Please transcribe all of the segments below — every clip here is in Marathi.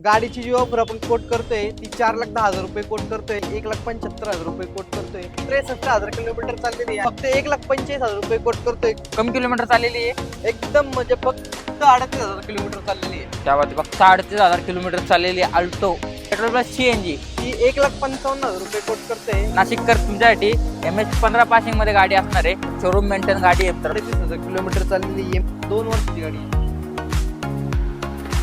गाडीची जी ऑफर आपण कोट करतोय ती 4,10,000 रुपये कोट करतोय, 1,75,000 रुपये कोट करतोय, 63,000 किलोमीटर चाललेली आहे. फक्त 1,45,000 रुपये कोट करतोय. कमी किलोमीटर चाललेली आहे. एकदम म्हणजे फक्त 38,000 किलोमीटर चाललेली आहे. त्यावर फक्त 38,000 किलोमीटर चाललेली आहे. अल्टो पेट्रोल प्लस CNG ती 1,55,000 रुपये कोट करतोय. नाशिककर तुमच्यासाठी MS15 पासिंग मध्ये गाडी असणार आहे. शोरूम मेंटेन गाडी आहे. 38,000 किलोमीटर चाललेली आहे. 2 वर्षाची गाडी आहे.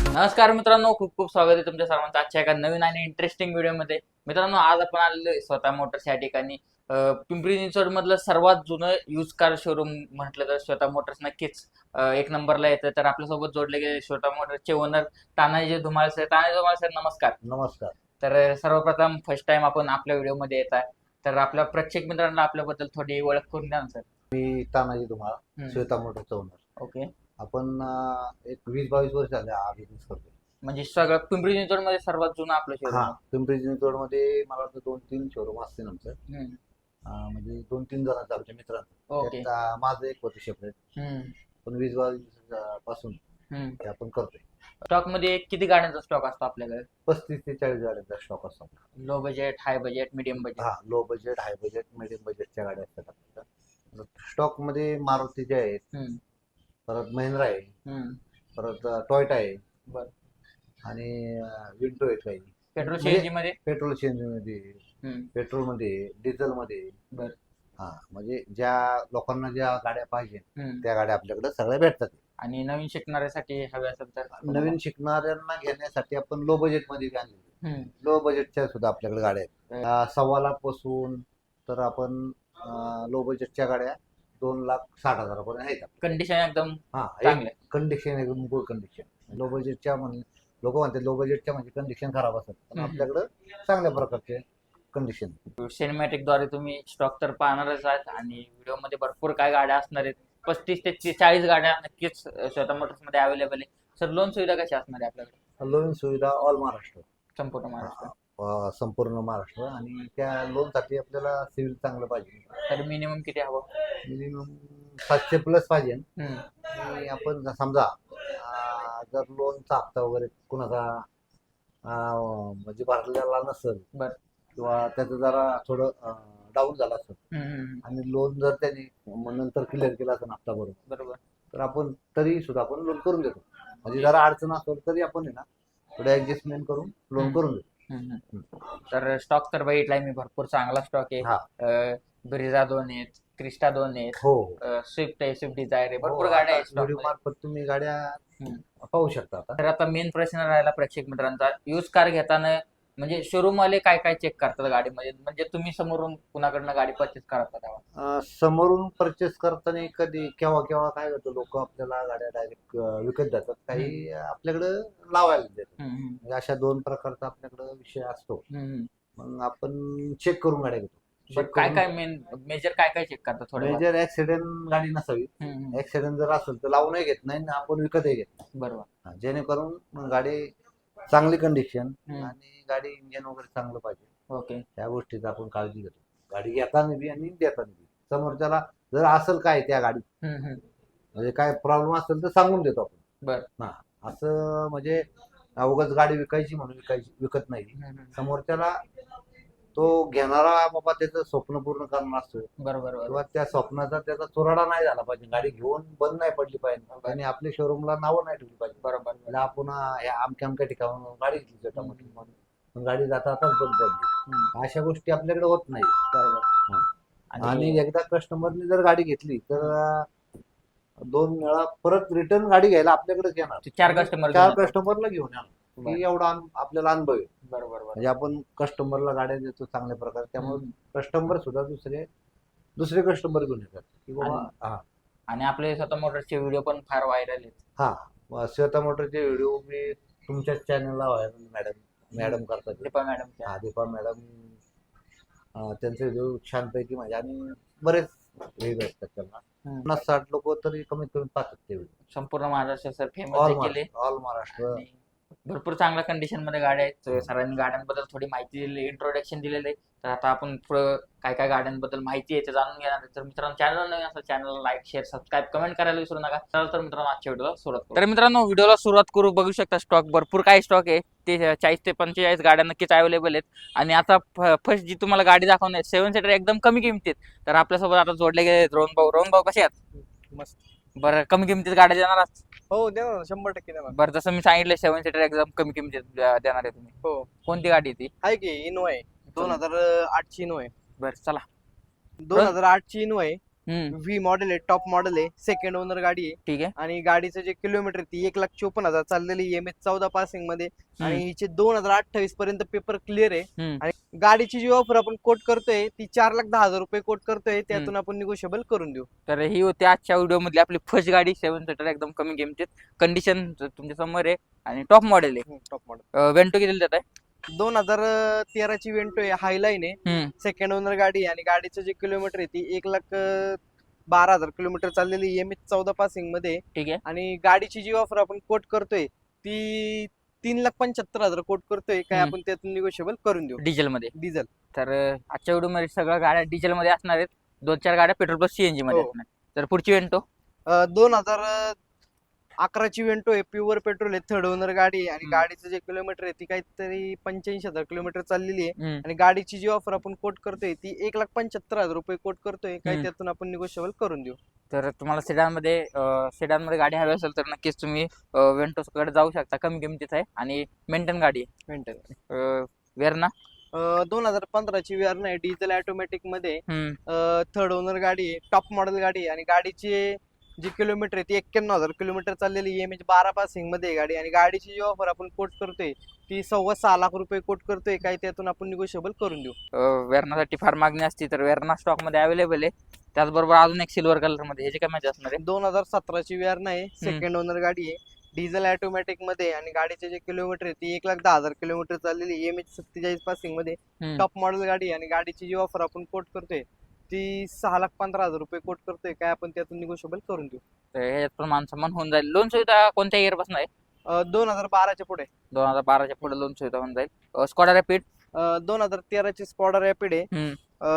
नमस्कार मित्रांनो, खूप खूप स्वागत आहे तुमच्या सर्वांचं आजच्या एका नवीन आणि इंटरेस्टिंग व्हिडिओमध्ये. मित्रांनो, आज आपण आलेलो आहे स्वतः मोटर्स या ठिकाणी. पिंपरी चिंचवड मधलं सर्वात जुनं यूज कार शोरूम म्हटलं तर स्वतः मोटर्स नक्कीच एक नंबरला येतं. तर आपल्यासोबत जोडले गेले स्वतः मोटर्सचे owner Tanaji Dhumal sir. Tanaji Dhumal sir, नमस्कार. नमस्कार. तर सर्वप्रथम फर्स्ट टाइम आपण आपल्या व्हिडिओमध्ये येत आहे, तर आपल्या प्रेक्षक मित्रांना आपल्याबद्दल थोडी ओळख करून द्या ना सर. मी तानाजी धुमाळ, श्वेता मोटरचा ओनर. ओके. आपण एक 20-22 वर्ष झाले हा बिझनेस करतो. म्हणजे सगळं पिंपरी चिंचवड मध्ये सर्वात जुनं आपलं हा, शोरूम. पिंपरी चिंचवड मध्ये मला वाटतं 2-3 शोरूम असतील आमचं. म्हणजे 2-3 जणांचं आमच्या मित्रांचं. ओके. त्यात माझं एक होतं सेपरेट. पण 20-22 पासून ते आपण करतोय. स्टॉक मध्ये किती गाड्यांचा स्टॉक असतो आपल्याकडे? 35 ते 40 गाड्यांचा स्टॉक असतो. Low budget, high budget, medium budget. हा, low budget, high budget, medium बजेटच्या गाड्या असतात आपल्याला. स्टॉक मध्ये मारुतीचे आहेत, परत महिंद्रा आहे, परत टॉयोटा आहे, बर. आणि विंडो आहेत काही. पेट्रोल CNG मध्ये. पेट्रोल CNG मध्ये, पेट्रोल मध्ये, डिझेल मध्ये. बर. हा, म्हणजे ज्या लोकांना ज्या गाड्या पाहिजे त्या गाड्या आपल्याकडे सगळ्या भेटतात. आणि नवीन शिकणाऱ्यासाठी हव्या असेल तर नवीन शिकणाऱ्यांना घेण्यासाठी आपण लो बजेट मध्ये आणले. लो बजेटच्या सुद्धा आपल्याकडे गाड्या आहेत. 1,15,000 तर आपण लो बजेटच्या गाड्या 2,60,000 पर्यंत आहेत. कंडिशन एकदम हा, चांगलं. कंडिशन एकदम गुड कंडिशन. लो बजेटच्या लोक म्हणतात लो बजेटच्या म्हणजे कंडिशन खराब असतात, पण आपल्याकडे चांगल्या प्रकारचे कंडिशन. सिनेमॅटिक द्वारे तुम्ही स्टॉक तर पाहणारच आहात आणि व्हिडिओ मध्ये भरपूर काय गाड्या असणार आहेत. 35 ते 40 गाड्या नक्कीच स्वतः मोटर्स मध्ये अवेलेबल आहे. सर, लोन सुविधा कशी असणार आहे आपल्याकडे? लोन सुविधा ऑल महाराष्ट्र, संपूर्ण महाराष्ट्र. संपूर्ण महाराष्ट्र. आणि त्या लोन साठी आपल्याला सिव्हिल चांगलं पाहिजे. तर मिनिमम किती हवं? मिनिमम 700 प्लस पाहिजे. आणि आपण समजा जर लोनचा हप्ता वगैरे कुणाचा म्हणजे भरलेला नसेल, बर, किंवा त्याचं जरा थोडं डाऊन झालं असेल, आणि लोन जर त्यांनी नंतर क्लिअर केला असेल हप्ता बरोबर, तर आपण तरी सुद्धा आपण लोन करून देतो. म्हणजे जरा अडचण असेल तरी आपण आहे ना थोडं ऍडजस्टमेंट करून लोन करून देतो. तर स्टॉक तर बघितलाय मी, भरपूर चांगला स्टॉक आहे. ब्रिझा 2 आहेत, क्रिस्टा 2 आहेत, हो, स्विफ्ट आहे, स्विफ्ट डिझायर आहे, भरपूर गाड्या आहेत स्टॉक व्हिडिओ मार्फत तुम्ही गाड्या पाहू शकता. तर आता मेन प्रश्न राहिला प्रेक्षक मित्रांचा, यूज कार घेताना म्हणजे शोरूम वाले काय काय चेक करतात गाडीमध्ये? म्हणजे तुम्ही समोरून कुणाकडनं गाडी परचेस करता तेव्हा? समोरून परचेस करताना कधी केव्हा केव्हा काय होतं, लोक आपल्याला गाड्या डायरेक्ट विकत जातात, काही आपल्याकडे लावायला देतात. म्हणजे अशा 2 प्रकारचा आपल्याकडे विषय असतो. मग आपण चेक करून गाड्या घेतो. काय काय मेजर काय काय चेक करतात? थोडं मेजर ऍक्सिडेंट गाडी नसावी. ऍक्सिडेंट जर असेल तर लावूनही घेत नाही ना, आपण विकतही घेत नाही. बरोबर. जेणेकरून गाडी चांगली कंडिशन आणि गाडी इंजिन वगैरे चांगलं पाहिजे. ओके. त्या गोष्टीचा आपण काळजी घेतो, गाडी घेताना बी आणि देताना बी. समोरच्याला जर असेल काय त्या गाडीत म्हणजे काय प्रॉब्लेम असेल तर सांगून देतो आपण. बर. हा, असं म्हणजे उगाच गाडी विकायची म्हणून विकत नाही. समोरच्याला तो घेणारा बाबा त्याचं स्वप्न पूर्ण करणार असतो, बरोबर, किंवा त्या स्वप्नाचा त्याचा चुराडा नाही झाला पाहिजे, गाडी घेऊन बंद नाही पडली पाहिजे, आणि आपल्या शोरूमला नावं नाही ठेवली पाहिजे. बरोबर. आपण अमक्या ठिकाणावर गाडी घेतली छोटा-मोठी म्हणून गाडी जाता आताच बंद पडली, अशा गोष्टी आपल्याकडे होत नाही. बरोबर. आणि एकदा कस्टमरने जर गाडी घेतली तर 2 वेळा परत रिटर्न गाडी घ्यायला आपल्याकडे येणार. 4 कस्टमरला घेऊन येणार. एवढा आपल्याला अनुभव आहे. बरोबर. म्हणजे आपण कस्टमरला गाड्या देतो चांगल्या प्रकारे, त्यामुळे कस्टमर सुद्धा दुसरे कस्टमर घेऊन येतात की बाबा. आणि आपले स्वतः मोटर्सचे व्हिडिओ पण फार व्हायरल आहेत. हा, स्वतः मोटरचे व्हिडिओ मी तुमच्या चॅनलला व्हायरल मॅडम करतात. दीपा मॅडम. हा, दीपा मॅडम, त्यांचे व्हिडिओ छानपैकी म्हणजे, आणि बरेच व्हिडिओ असतात त्यांना. 50-60 लोक तरी कमीत कमी पाहतात ते व्हिडिओ. संपूर्ण महाराष्ट्र सर फेमस केले. ऑल महाराष्ट्र. भरपूर चांगल्या कंडिशन मध्ये गाड्या आहेत. सरांनी गाड्यांबद्दल थोडी माहिती दिली, इंट्रोडक्शन दिलेलं आहे. तर आता आपण पुढं काय काय गाड्यांबद्दल माहिती आहे ते जाणून घेणार आहे. तर मित्रांनो चॅनल नवीन असेल चॅनलला लाईक शेअर सबस्क्राईब कमेंट करायला विसरू नका. तर मित्रांनो आजच्या व्हिडिओला सुरुवात करू. तर मित्रांनो व्हिडिओला सुरुवात करू. बघू शकता स्टॉक भरपूर काही स्टॉक आहे. ते 40 ते 45 गाड्या नक्कीच अवेलेबल आहेत. आणि आता फर्स्ट जी तुम्हाला गाडी दाखवणार 7 सीटर एकदम कमी किमतीत. तर आपल्यासोबत आता जोडले गेले रोहन भाऊ कसे आहेत? मस्त. बरं कमी किमतीत गाड्या देणार आहात? हो देणार ना, 100% देणार. बरं जसं मी सांगितलं 7 सीटर एकदम कमी किमतीत देणार आहे तुम्ही. हो कोणती गाडी आहे ती? आहे की इनोवा आहे, 2008 ची इनोवा आहे. बरं चला. 2008 ची इनोवा आहे, हम्म व्ही मॉडेल आहे, टॉप मॉडेल आहे, सेकंड ओनर गाडी आहे. ठीक आहे. आणि गाडीचं जे किलोमीटर ती 1,54,000 चाललेली एम एच 14 पासिंग मध्ये. आणि हम्म. हिचे 2028 पर्यंत पेपर क्लिअर आहे. हम्म. आणि गाडीची जी ऑफर आपण कोट करतोय ती 4,10,000 रुपये कोट करतोय, त्यातून आपण निगोशिएबल करून देऊ. तर ही होती आजच्या व्हिडिओ मधली आपली फर्स्ट गाडी 7 सीटर एकदम कमी किमतीत. कंडिशन तुमच्या समोर आहे आणि टॉप मॉडेल आहे. टॉप मॉडेल वेंटो किती देत आहे? 2013 ची वेंटो आहे, हायलाईन आहे, सेकंड ओनर गाडी आहे. आणि गाडीचं जे किलोमीटर आहे ती 1,12,000 किलोमीटर चाललेली एम एच 14 पासिंग मध्ये. ठीक आहे. आणि गाडीची जी ऑफर आपण कोट करतोय ती 3,75,000 कोट करतोय, काय आपण त्यातून निगोशिएबल करून देऊ. डिझेल मध्ये. डिझेल. तर आजच्या व्हिडिओ मध्ये सगळ्या गाड्या डिझेल मध्ये असणार आहेत. 2-4 गाड्या पेट्रोल प्लस सीएनजी मध्ये हो. असणार. तर पुढची वेंटो 2011 ची वेंटो आहे, प्युअर पेट्रोल आहे, थर्ड ओनर गाडी आहे. आणि गाडीचं जे किलोमीटर आहे ती काहीतरी 85,000 किलोमीटर चाललेली आहे. आणि गाडीची जी ऑफर आपण कोट करतोय ती 1,75,000 रुपये कोट करतोय, काय त्यातून आपण निगोशिएबल करून देऊ. तर तुम्हाला सेडान मध्ये गाडी हवी असेल तर नक्कीच तुम्ही वेंटो कडे जाऊ शकता. कमी किमतीत आहे आणि मेंटेन गाडी आहे. मेंटेन. वेरना 2015 ची वेरना आहे, डिझेल ऑटोमॅटिक मध्ये, थर्ड ओनर गाडी आहे, टॉप मॉडेल गाडी आहे. आणि गाडीची जी किलोमीटर आहे ती 91,000 किलोमीटर चाललेली एम एच 12 पासिंग मध्ये गाडी. आणि गाडीची जी ऑफर आपण कोट करतोय ती 6.25 लाख रुपये कोट करतोय, काय त्यातून आपण निगोशिएबल करून देऊ. वेरनासाठी फार मागणी असते तर वेरना स्टॉक मध्ये अवेलेबल आहे. त्याचबरोबर अजून एक सिल्वर कलर मध्ये ह्याची काय माहिती असणार आहे? 2017 ची वेरना आहे, सेकंड ओनर गाडी आहे, डिझेल ऑटोमॅटिक मध्ये. आणि गाडीचे जे किलोमीटर आहे ती 1,10,000 किलोमीटर चाललेली एम एच 47 पासिंग मध्ये, टॉप मॉडेल गाडी. आणि गाडीची जी ऑफर आपण कोट करतोय ती 6,15,000 रुपये कोट करतोय, काय आपण त्यातून निगोशिएबल करून देऊ. तर ह्याच्यात पण मानसन्मान होऊन जाईल. लोन सुविधा कोणत्या इयर पासून आहे? 2012 च्या पुढे. 2012 च्या पुढे लोन सुविधा होऊन जाईल. स्कॉडा रॅपिड 2013 ची स्कॉडा रॅपिड आहे,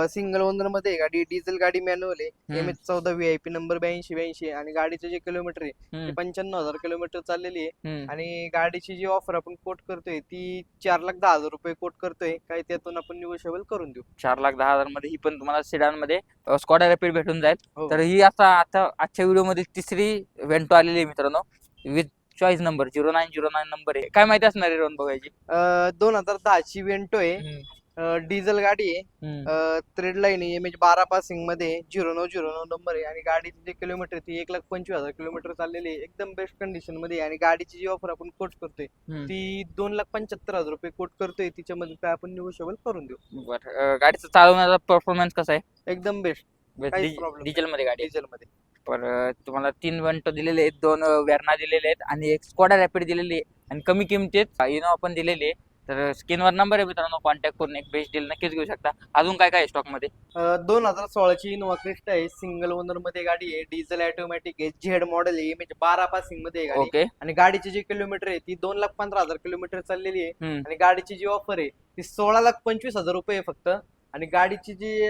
सिंगल ओनर मध्ये गाडी, डिझेल गाडी, मॅन्युअल आहे, एम एच 14 VIP नंबर 8282. आणि गाडीचे जे किलोमीटर आहे ते 95,000 किलोमीटर चाललेली आहे. आणि गाडीची जी ऑफर आपण कोट करतोय ती 4,10,000 रुपये कोट करतोय, काय त्यातून आपण निगोशिएबल करून देऊ. 4,10,000 मध्ये ही पण तुम्हाला सेडान मध्ये स्कॉडा रॅपिड भेटून जाईल. हो. तर ही आता आजच्या व्हिडिओ मध्ये तिसरी वेंटो आलेली आहे मित्रांनो, विथ चॉईस नंबर 0909 नंबर आहे. काय माहिती असणार आहे रोहन बघायची? 2010 ची वेंटो आहे, डिझेल गाडी आहे, थ्रेड लाईन आहे, एम एच 12 पासिंग मध्ये, 0909 नंबर आहे. आणि गाडीचे जे किलोमीटर ती 1,25,000 किलोमीटर चाललेली आहे, एकदम बेस्ट कंडिशन मध्ये. आणि गाडीची जी ऑफर आपण कोट करतोय ती 2,75,000 रुपये कोट करतोय, तिच्यामध्ये काय आपण निगोशिएबल करून देऊ. बरं गाडीचा चालवण्याचा परफॉर्मन्स कसा आहे? एकदम बेस्ट. डिझेल मध्ये गाडी. डिझेल मध्ये. पर तुम्हाला 3 वेंटो दिलेले आहेत, 2 वेरना दिलेले आहेत आणि एक स्कॉडा रॅपिड दिलेली आहे. आणि कमी किमतीत इनोवा पण दिलेली आहे. तर स्क्रीनवर नंबर आहे मित्रांनो, कॉन्टॅक्ट करून एक बेस्ट डील नक्कीच घेऊ शकता. अजून काय काय स्टॉक मध्ये? 2016 ची इनोवा क्रिस्टा आहे, सिंगल ओनर मध्ये गाडी आहे, डिझेल ऑटोमॅटिक आहे, झेड मॉडेल आहे, एम एच 12 पासिंग मध्ये गाडी. ओके. आणि गाडीची जी किलोमीटर आहे ती 2,15,000 किलोमीटर चाललेली आहे. आणि गाडीची जी ऑफर आहे ती 16,25,000 रुपये आहे फक्त. आणि गाडीची जी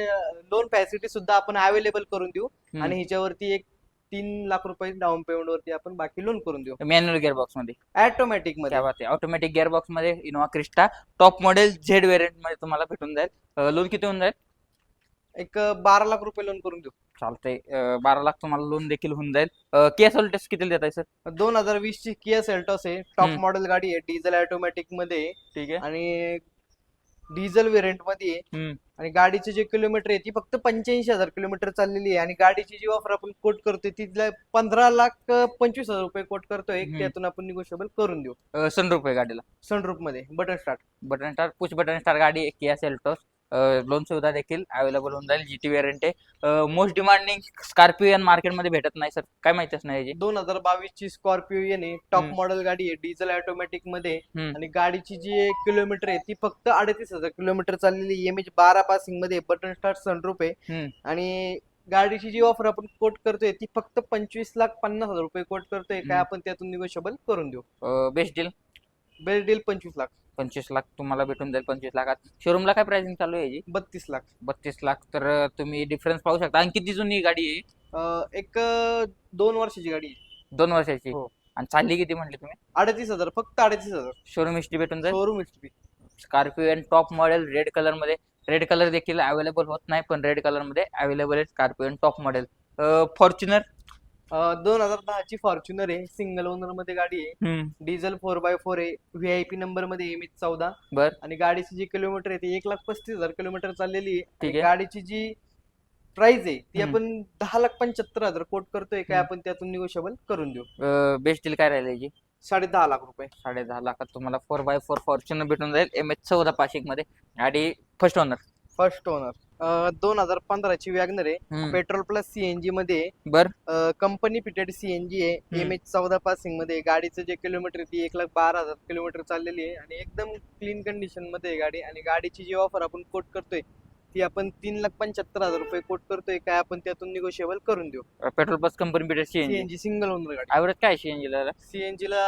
लोन फॅसिलिटी सुद्धा आपण अवेलेबल करून देऊ. आणि हिच्यावरती एक 3 लाख रुपये डाऊन पेमेंट वरती आपण बाकी लोन करून देऊ. मॅन्युअल गिअरबॉक्स मध्ये, ऑटोमॅटिक मध्ये. ऑटोमॅटिक गिअरबॉक्स मध्ये Innova Crysta top model Z variant मध्ये तुम्हाला भेटून जाईल. लोन किती होऊन जाईल? एक 12 लाख रुपये लोन करून देऊ. चालतंय. 12 लाख तुम्हाला लोन देखील होऊन जाईल. किया सोल्टेस किती देत आहे सर? 2020 ची किया सेल्टॉस आहे, टॉप मॉडेल गाडी आहे, डिझेल ऑटोमॅटिक मध्ये. ठीक आहे. आणि डिझेल व्हेरियंट मध्ये आहे. आणि गाडीचे जे किलोमीटर आहे ती फक्त 85,000 किलोमीटर चाललेली आहे. आणि गाडीची जी ऑफर आपण कोट करतोय ती 15,25,000 रुपये कोट करतोय, त्यातून आपण निगोशिएबल करून देऊ. सनरूफ आहे गाडीला. सनरूफ मध्ये, button start, push button star गाडी आहे, किया सेल्टॉस. लोन सुविधा देखील अवेलेबल होऊन जाईल. GT व्हेरियंट आहे. मोस्ट डिमांडिंग स्कॉर्पिओन मार्केटमध्ये भेटत नाही सर, काय माहिती असणार याची? 2022 ची स्कॉर्पिओ आहे, टॉप मॉडेल गाडी आहे, डिझेल ऑटोमॅटिक मध्ये. आणि गाडीची जी किलोमीटर आहे ती फक्त 38,000 किलोमीटर चाललेली, एम एच 12 पासिंग मध्ये, बटन स्टार्ट, सनरूफ आहे. आणि गाडीची जी ऑफर आपण कोट करतोय ती फक्त 25,50,000 रुपये कोट करतोय, काय आपण त्यातून निगोशिएबल करून देऊ. Best deal 25 lakh. 25 लाख तुम्हाला भेटून जाईल. 25 लाखात शोरूमला काय प्राइसिंग चालू आहे याची? 32 लाख. 32 लाख. तर तुम्ही डिफरन्स पाहू शकता. आणि किती जुनी गाडी आहे? एक 2 वर्षाची गाडी आहे. 2 वर्षाची. हो. आणि चालली किती म्हटली तुम्ही? 38,000, फक्त 38,000 शोरूम हिस्ट्री भेटून जाईल. Showroom history. Scorpio top model red colour मध्ये. रेड कलर देखील अवेलेबल होत नाही, पण रेड कलर मध्ये अवेलेबल आहे स्कॉर्पिओ टॉप मॉडेल. फॉर्च्युनर 2010 ची फॉर्च्युनर आहे, सिंगल ओनर मध्ये गाडी आहे, डिझेल 4x4 आहे, व्हीआयपी नंबर मध्ये MH14. बर. आणि गाडीची जी किलोमीटर आहे ती 1,35,000 किलोमीटर चाललेली आहे. ठीक आणि आहे. गाडीची जी प्राइस आहे ती हम्म. आपण 10,75,000 कोट करतोय, काय हम्म. आपण त्यातून निगोशिएबल करून देऊ. बेस्ट डील काय राहील याची? 10.5 लाख रुपये. 10.5 लाखात तुम्हाला 4x4 फॉर्च्युनर भेटून जाईल MH14 पाशिंग मध्ये. गाडी फर्स्ट ओनर. फर्स्ट ओनर 2015 ची वॅगनर आहे, पेट्रोल प्लस सीएनजी मध्ये. बर. कंपनी फिटेड सीएनजी आहे, MH14 पासिंग मध्ये. गाडीचं जे किलोमीटर ती 1,12,000 किलोमीटर चाललेली आहे आणि एकदम क्लीन कंडिशन मध्ये आहे गाडी. आणि गाडीची जी ऑफर आपण कोट करतोय ती आपण 3,75,000 रुपये कोट करतोय, काय आपण त्यातून निगोशिएबल करून देऊ. पेट्रोल प्लस कंपनी भेटेल सीएनजी. सीएनजी सिंगल ओनर गाडी. ॲव्हरेज काय सीएनजी ला? सीएनजी ला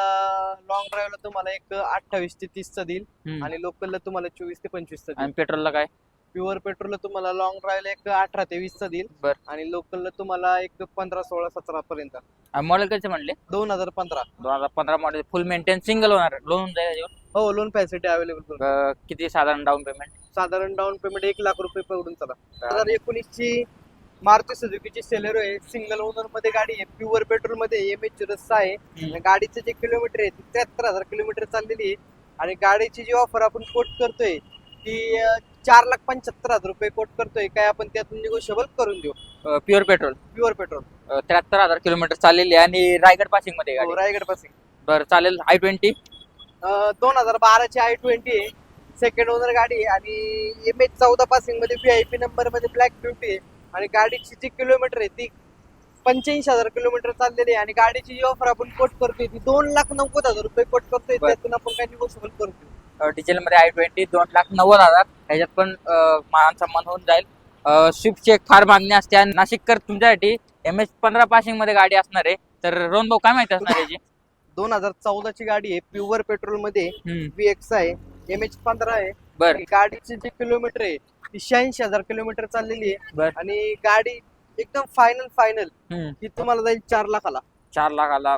लॉंग ड्राईव्हला तुम्हाला एक 28 ते 30 चा देईल आणि लोकलला तुम्हाला 24 ते 25 चा देईल. आणि पेट्रोलला काय? प्युअर पेट्रोलला तुम्हाला लॉंग ड्राईव्हला एक 18 ते 20 चा देईल. बर. आणि लोकलला तुम्हाला एक 15, 16, 17 पर्यंत. मॉडेल कसे म्हणले? 2015. 2015 मॉडेल. फुल मेंटेन सिंगल ओनर. लोन होऊन जाईल याच्यावर? हो, लोन फॅसिलिटी अवेलेबल. किती साधारण डाऊन पेमेंट? साधारण डाऊन पेमेंट 1 लाख रुपये पकडून चला. 2019 ची मारुती सुझुकीची सेलेरो आहे, सिंगल ओनर मध्ये गाडी आहे, प्युअर पेट्रोल मध्ये MH रस्सा आहे. आणि गाडीचं जे किलोमीटर आहे ती 73,000 किलोमीटर चाललेली आहे. आणि गाडीची जी ऑफर आपण कोट करतोय ती 4,75,000 रुपये कोट करतोय, काय आपण त्यातून निगोशिएबल करून देऊ. Pure petrol. Pure petrol. 73,000 kilometre चाललेली आहे आणि रायगड पासिंग मध्ये गाडी. रायगड पासिंग. बरं, चालेल. i20 2012 ची i20 आहे, सेकंड ओनर गाडी आहे आणि MH14 पासिंग मध्ये व्हीआयपी नंबर मध्ये ब्लॅक ब्युटी आहे. आणि गाडीची जी किलोमीटर आहे ती 85,000 किलोमीटर चाललेली आहे. आणि गाडीची जी ऑफर आपण कोट करतोय ती 2,90,000 रुपये कोट करतोय, त्यातून आपण काय निगोशिएबल करतोय. डिझेल मध्ये i20 2,90,000. ह्याच्यात पण मानाचा मन होऊन जाईल. स्विफ्टची एक फार मागणी असते आणि नाशिककर तुमच्यासाठी MH15 पासिंग मध्ये गाडी असणार आहे. तर रोहन भाऊ काय माहिती असणार याची? 2014 ची गाडी आहे, प्युअर पेट्रोल मध्ये, VX आहे, MH15 आहे. बर. गाडीची जी किलोमीटर आहे ती 86,000 किलोमीटर चाललेली आहे. बर. आणि गाडी एकदम फायनल ती तुम्हाला जाईल 4 लाखाला. 4 लाखाला.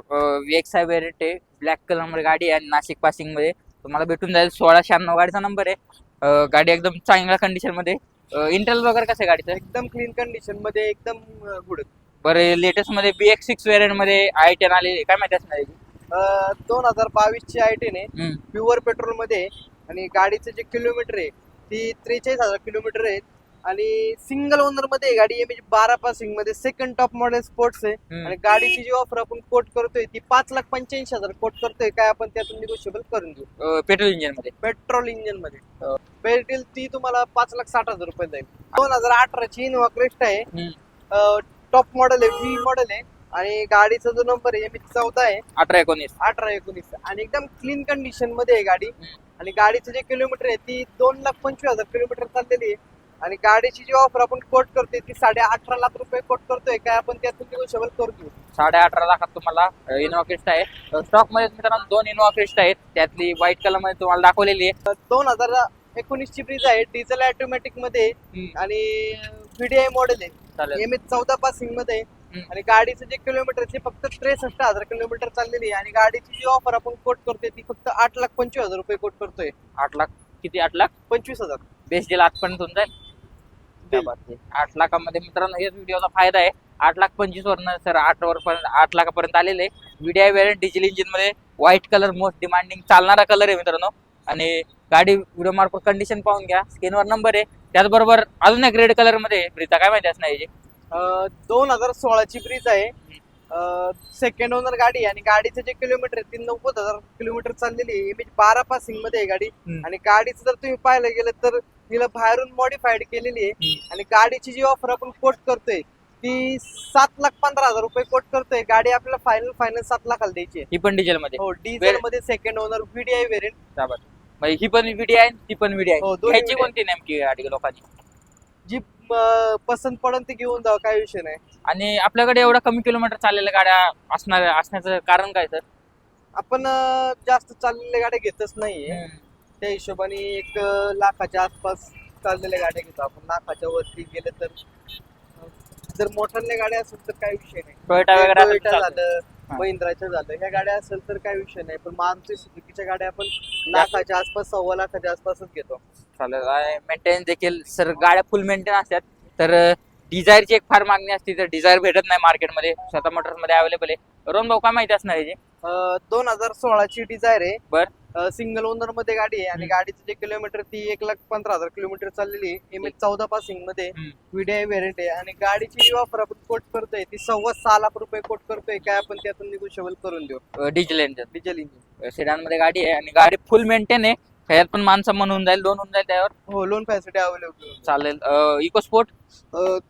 VX आहे, वेरियंट आहे, ब्लॅक कलर मध्ये गाडी आहे आणि नाशिक पासिंग मध्ये तुम्हाला भेटून जाईल. 1696 गाडीचा नंबर आहे. गाडी एकदम चांगल्या कंडिशन मध्ये. इंटेरियर वगैरे कसं आहे गाडीचं? एकदम क्लीन कंडिशन मध्ये, एकदम गुड. बरं, लेटेस्ट मध्ये BX6 वेरियंट मध्ये i10 आले, काय माहिती असणार याची? 2022 ची i10 आहे, प्युअर पेट्रोल मध्ये. आणि गाडीचं जे किलोमीटर आहे ती 43,000 किलोमीटर आहे. आणि सिंगल ओनर मध्ये आहे गाडी, MH12 पासिंग मध्ये, सेकंड टॉप मॉडेल स्पोर्ट्स आहे. आणि गाडीची जी ऑफर आपण कोट करतोय ती 5,85,000 कोट करतोय, काय आपण त्यातून निगोशिएबल करून देऊ. पेट्रोल इंजिन मध्ये. पेट्रोल इंजिन मध्ये. पेट्रोल ती तुम्हाला 5,60,000 रुपये जाईल. 2018 ची इनोवा क्रिस्टा आहे, टॉप मॉडेल आहे, V मॉडेल आहे. आणि गाडीचा जो नंबर आहे MH14 आहे, 1819. आणि एकदम क्लीन कंडिशन मध्ये आहे गाडी. आणि गाडीचं जे किलोमीटर आहे ती 2,25,000 किलोमीटर चाललेली आहे. आणि गाडीची जी ऑफर आपण कोट करतोय ती 18.5 लाख रुपये कोट करतोय, काय आपण त्यातून निगोशिएबल करू देऊ. 18.5 लाखात तुम्हाला इनोवा क्रिस्टा आहे. स्टॉक मध्ये मित्रांनो 2 इनोवा क्रिस्टा आहेत, त्यातली व्हाईट कलर मध्ये तुम्हाला दाखवलेली आहे. 2019 ची ब्रीज आहे, डिझेल ऑटोमॅटिक मध्ये. आणि VDI मॉडेल आहे, MH14 पासिंग मध्ये. आणि गाडीचं जे किलोमीटर ते फक्त 63,000 किलोमीटर चाललेली आहे. आणि गाडीची जी ऑफर आपण कोट करतोय ती फक्त 8,25,000 रुपये कोट करतोय. 8 लाख किती? 8,25,000. बेस्ट डील आजपर्यंत होऊन जाईल. 8 लाखामध्ये मित्रांनो हेच व्हिडिओचा फायदा आहे. 8,25,000 वरनं सर 8 लाखापर्यंत आलेले आहे. VDI वेरियंट डिझेल इंजिन मध्ये, व्हाईट कलर मोस्ट डिमांडिंग चालणारा कलर आहे मित्रांनो. आणि गाडी व्हिडिओ मार्फत कंडिशन पाहून घ्या, स्क्रीनवर नंबर आहे. त्याचबरोबर अजून एक रेड कलर मध्ये ब्रीजा, काय माहिती असणार याची? 2016 ची ब्रीज आहे, सेकंड ओनर गाडी. आणि गाडीचं जे किलोमीटर आहे ती 90,000 किलोमीटर चाललेली आहे, MH12 पासिंग मध्ये आहे गाडी. आणि गाडीचं जर तुम्ही पाहायला गेलं तर तिला बाहेरून मॉडिफाईड केलेली आहे. आणि गाडीची जी ऑफर आपण कोट करतोय ती 7,15,000 रुपये कोट करतोय. गाडी आपल्याला फायनल 7 लाखाला द्यायची आहे. ही पण डिझेल मध्ये? हो, डिझेल मध्ये, सेकंड ओनर, VDI वेरियंट. ही पण VDI आहे, ती पण VDI. हो, ह्याची कोणती नेमकी गाडी लोकांची? जी पसंत पडून ती घेऊन जावं, काय विषय नाही. आणि आपल्याकडे एवढा कमी किलोमीटर चाललेल्या गाड्या असण्याचं कारण काय सर? आपण जास्त चाललेल्या गाड्या घेतच नाहीये, त्या हिशोबाने एक लाखाच्या आसपास चाललेल्या गाड्या घेतो आपण. लाखाच्या वरती गेले तर जर मोठ्या गाड्या असेल तर काही विषय नाही. टोयोटा वगैरे असेल तर टोयोटा चालतं. झालं, हा. महिंद्राच्या झालं, ह्या गाड्या असेल तर काही विषय नाही. पण मारुती सुझुकीच्या गाड्या आपण लाखाच्या आसपास, 1.25 लाखाच्या आसपासच घेतो. चालेल. मेंटेन देखील सर गाड्या फुल मेंटेन असतात. तर डिझायरची एक फार मागणी असते, तर डिझायर भेटत नाही मार्केटमध्ये. स्वतः मोटर्स मध्ये अवेलेबल आहे. रोहन भाऊ काय माहिती असणार याची? 2016 ची डिझायर आहे. बर. सिंगल ओनर मध्ये गाडी आहे आणि गाडीचं जे किलोमीटर ती 1,15,000 किलोमीटर चाललेली आहे. MH 14 पासिंग मध्ये VDI व्हेरियंट आहे आणि गाडीची जी ऑफर आपण कोट करतोय ती 6.25 लाख रुपये कोट करतोय. काय आपण त्यातून निगोशिएबल करून देऊ. Diesel engine diesel engine. Sedan मध्ये गाडी आहे आणि गाडी फुल मेंटेन आहे. ह्यात पण माणसं म्हणून जाईल, लोन होऊन जाईल त्यावर. हो, लोन फॅसिलिटी अवेलेबल. चालेल. इको स्पोर्ट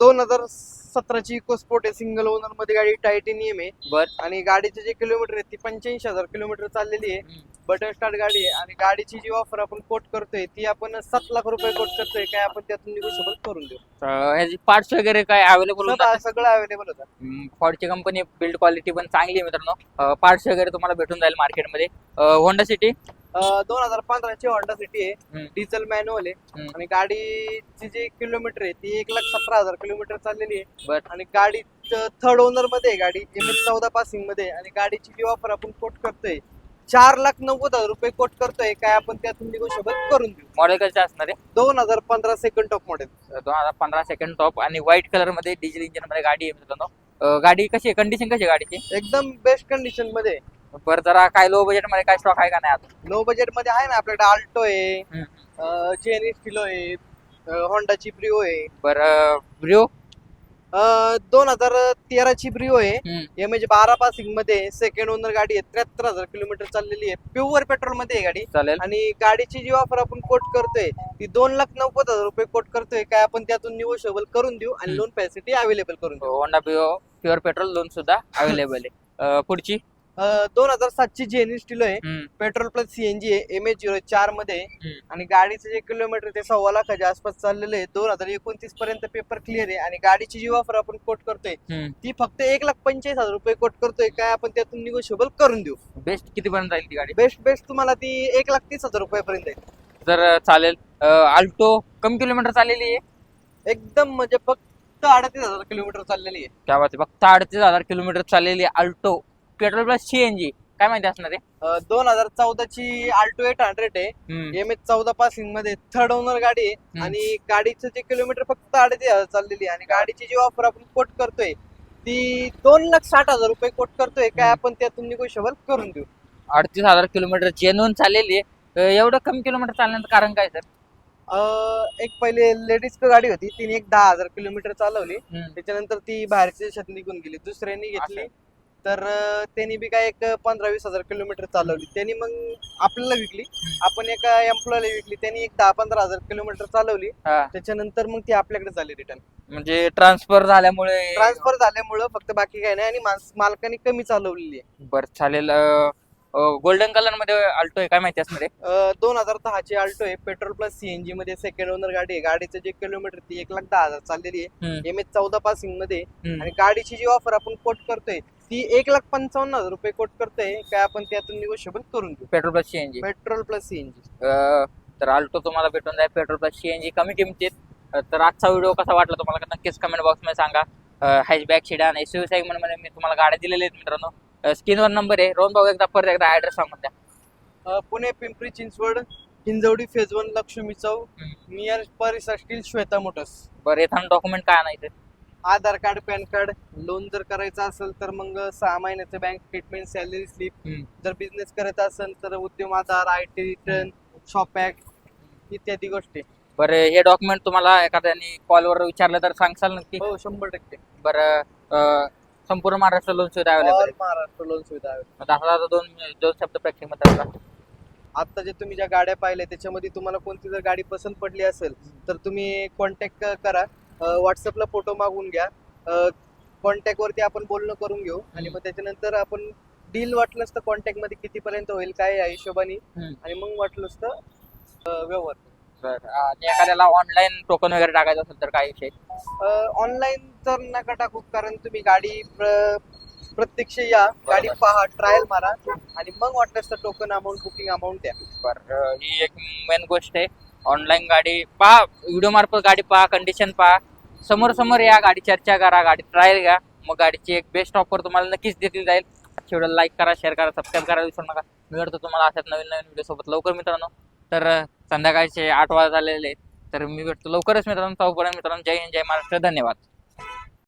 2017 ची इको स्पोर्ट आहे. सिंगल ओनर मध्ये गाडी, टायटेनियम आहे. बर. आणि गाडीचे जे किलोमीटर आहे ती 85,000 किलोमीटर चाललेली आहे. बटन स्टार्ट गाडी आहे आणि गाडीची जी ऑफर आपण कोट करतोय ती आपण 7 लाख रुपये कोट करतोय. काय आपण त्यातून निगोशिएबल करून देऊ. ह्याची पार्ट्स वगैरे काय अवेलेबल होतात? सगळं अवेलेबल होतं. फॉर्डची कंपनी, बिल्ड क्वालिटी पण चांगली आहे मित्रांनो. पार्ट्स वगैरे तुम्हाला भेटून जाईल मार्केटमध्ये. होंडा सिटी 2015 ची होंडा सिटी आहे. डिझेल मॅन्युअल आहे आणि गाडीची जी किलोमीटर आहे ती 1,17,000 किलोमीटर चाललेली आहे. बर. आणि गाडी थर्ड ओनर मध्ये आहे. गाडी MH 14 पासिंग मध्ये आणि गाडीची जी ऑफर आपण कोट करतोय 4,90,000 रुपये कोट करतोय. काय आपण त्यातून निगोशिएबल करून देऊ. मॉडेल कसं असणार आहे? 2015 second top model. 2015 second top आणि व्हाईट कलर मध्ये डिझेल इंजिन मध्ये गाडी आहे मित्रांनो. गाडी कशी आहे, कंडिशन कशी आहे गाडीची? एकदम बेस्ट कंडिशन मध्ये. बरं, जरा काय लो बजेट मध्ये काय स्टॉक आहे का नाही आता? लो बजेट मध्ये आहे ना आपल्याकडे. आल्टो आहे, जेनिस स्टिलो आहे, होंडाची ब्रिओ आहे. बरं. ब्रिओ 2013 ची ब्रिओ आहे. MH 12 पासिंग मध्ये सेकंड ओनर गाडी आहे. 73,000 किलोमीटर चाललेली आहे. प्युअर पेट्रोल मध्ये आहे गाडी. चालेल. आणि गाडीची जी ऑफर आपण कोट करतोय ती 2,90,000 रुपये कोट करतोय. काय आपण त्यातून निगोशिएबल करून देऊ आणि लोन फॅसिलिटी अवेलेबल करून देऊ. Honda Brio pure petrol loan सुद्धा अवेलेबल आहे. पुढची 2007 ची जेनिस स्टिलो आहे. पेट्रोल प्लस CNG आहे. MH 04 मध्ये आहे. आणि गाडीचं जे किलोमीटर ते 1.25 लाखाच्या आसपास चाललेलं आहे. 2029 पर्यंत पेपर क्लिअर आहे आणि गाडीची जी ऑफर आपण कोट करतोय ती फक्त 1,45,000 रुपये कोट करतोय. काय आपण त्यातून निगोशिएबल करून देऊ. बेस्ट किती पर्यंत जाईल ती गाडी? बेस्ट तुम्हाला ती 1,30,000 रुपयापर्यंत आहे. तर चालेल. आल्टो कमी किलोमीटर चाललेली आहे. एकदम म्हणजे फक्त 38,000 किलोमीटर चाललेली आहे. क्या बात आहे. फक्त 38,000 किलोमीटर चाललेली आहे आल्टो पेट्रोल प्लस CNG. काय माहिती असणार आहे? 2014 ची आल्टो 800 आहे. MH 14 पासिंग मध्ये थर्ड ओनर गाडी आहे आणि गाडीचं जे किलोमीटर फक्त 38,000 चाललेली आहे आणि गाडीची जी ऑफर आपण कोट करतोय ती 2,60,000 रुपये कोट करतोय. काय आपण त्यातून निगोशिएबल करून देऊ. 38,000 किलोमीटर जेन्युइन चाललेली आहे. एवढं कमी किलोमीटर चालण्याचं कारण काय सर? एक पहिले लेडीज गाडी होती, तिने एक 10,000 किलोमीटर चालवली. त्याच्यानंतर ती बाहेरच्या देशात निघून गेली. दुसऱ्यांनी घेतली तर त्यांनी बी काय एक 15-20,000 किलोमीटर चालवली. त्यांनी मग आपल्याला विकली. आपण एका एम्प्लॉयला विकली. त्यांनी एक 10-15,000 किलोमीटर चालवली. त्याच्यानंतर मग ती आपल्याकडे झाली रिटर्न. म्हणजे ट्रान्सफर झाल्यामुळे फक्त, बाकी काही नाही. आणि मालकाने कमी चालवलेली आहे. बरं, चालेल. गोल्डन कलर मध्ये आल्टो आहे. काय माहिती असणार आहे? 2010 ची आल्टो आहे. पेट्रोल प्लस CNG मध्ये सेकंड ओनर गाडी आहे. गाडीचं जे किलोमीटर ती 1,10,000 चाललेली आहे. MH 14 पासिंग मध्ये आणि गाडीची जी ऑफर आपण कोट करतोय ती 1,55,000 रुपये कोट करतोय. काय आपण त्यातून निगोशिएबल करून देऊ. Petrol plus CNG. Petrol plus CNG. तर आल्टो तुम्हाला भेटून जाईल पेट्रोल प्लस CNG कमी किमतीत. तर आजचा व्हिडिओ कसा वाटला तुम्हाला नक्कीच कमेंट बॉक्स मध्ये सांगा. हॅचबॅक सेडान SUV सेगमेंट मध्ये मी तुम्हाला गाड्या दिलेल्या आहेत मित्रांनो. स्क्रीनवर नंबर आहे. रोहन भाऊ परत एकदा ऍड्रेस सांगून द्या. पुणे पिंपरी चिंचवड, हिंजवडी फेज 1, लक्ष्मी चौक, नियर परिसर स्टील, श्वेता मोटर्स. बरं, येताना डॉक्युमेंट काय आणायचं? आधार कार्ड, पॅन कार्ड. लोन जर करायचं असेल तर मग 6 महिन्याचं बँक स्टेटमेंट, सॅलरी स्लिप. जर बिझनेस करायचा असेल तर उद्यम आधार, IT रिटर्न, शॉप ऍक्ट इत्यादी गोष्टी. बरं, हे डॉक्युमेंट तुम्हाला एखाद्याने कॉलवर विचारलं तर सांगसाल नक्की? हो, 100%. बरं, संपूर्ण महाराष्ट्र लोन सुविधा अवेलेबल? महाराष्ट्र लोन सुविधा दोन शब्द प्रेक्षक मित्रांना. आता जे तुम्ही ज्या गाड्या पाहिल्या त्याच्यामध्ये तुम्हाला कोणती जर गाडी पसंत पडली असेल तर तुम्ही कॉन्टॅक्ट करा. व्हॉट्सअपला फोटो मागून घ्या. कॉन्टॅक्ट वरती आपण बोलणं करून घेऊ आणि मग त्याच्यानंतर आपण डील वाटलंच तर कॉन्टॅक्ट मध्ये कितीपर्यंत होईल काय या हिशोबाने आणि मग वाटलंच तर व्यवहार. आणि एखाद्याला ऑनलाईन टोकन वगैरे टाकायचं असेल तर काय विषय? ऑनलाईन तर नका टाकू, कारण तुम्ही गाडी प्रत्यक्ष या, गाडी पहा, ट्रायल मारा आणि मग वाटल्यास तर टोकन अमाऊंट, बुकिंग अमाऊंट द्या. बरं, ही एक मेन गोष्ट आहे. ऑनलाईन गाडी पहा, व्हिडिओ मार्फत गाडी पहा, कंडिशन पहा, समोर समोर या, गाडी चर्चा करा, गाडी ट्रायल घ्या, मग गाडीची एक बेस्ट ऑफर तुम्हाला नक्कीच देतील जाईल. शेवटी लाईक करा, शेअर करा, सबस्क्राईब करायला विसरू नका. मिळतो तुम्हाला अशाच नवीन नवीन व्हिडिओ सोबत लवकर मित्रांनो. तर संध्याकाळचे 8 वाजता झालेले, तर मी भेटतो लवकरच मित्रांनो. तोपर्यंत मित्रांनो, जय हिंद, जय महाराष्ट्र, धन्यवाद.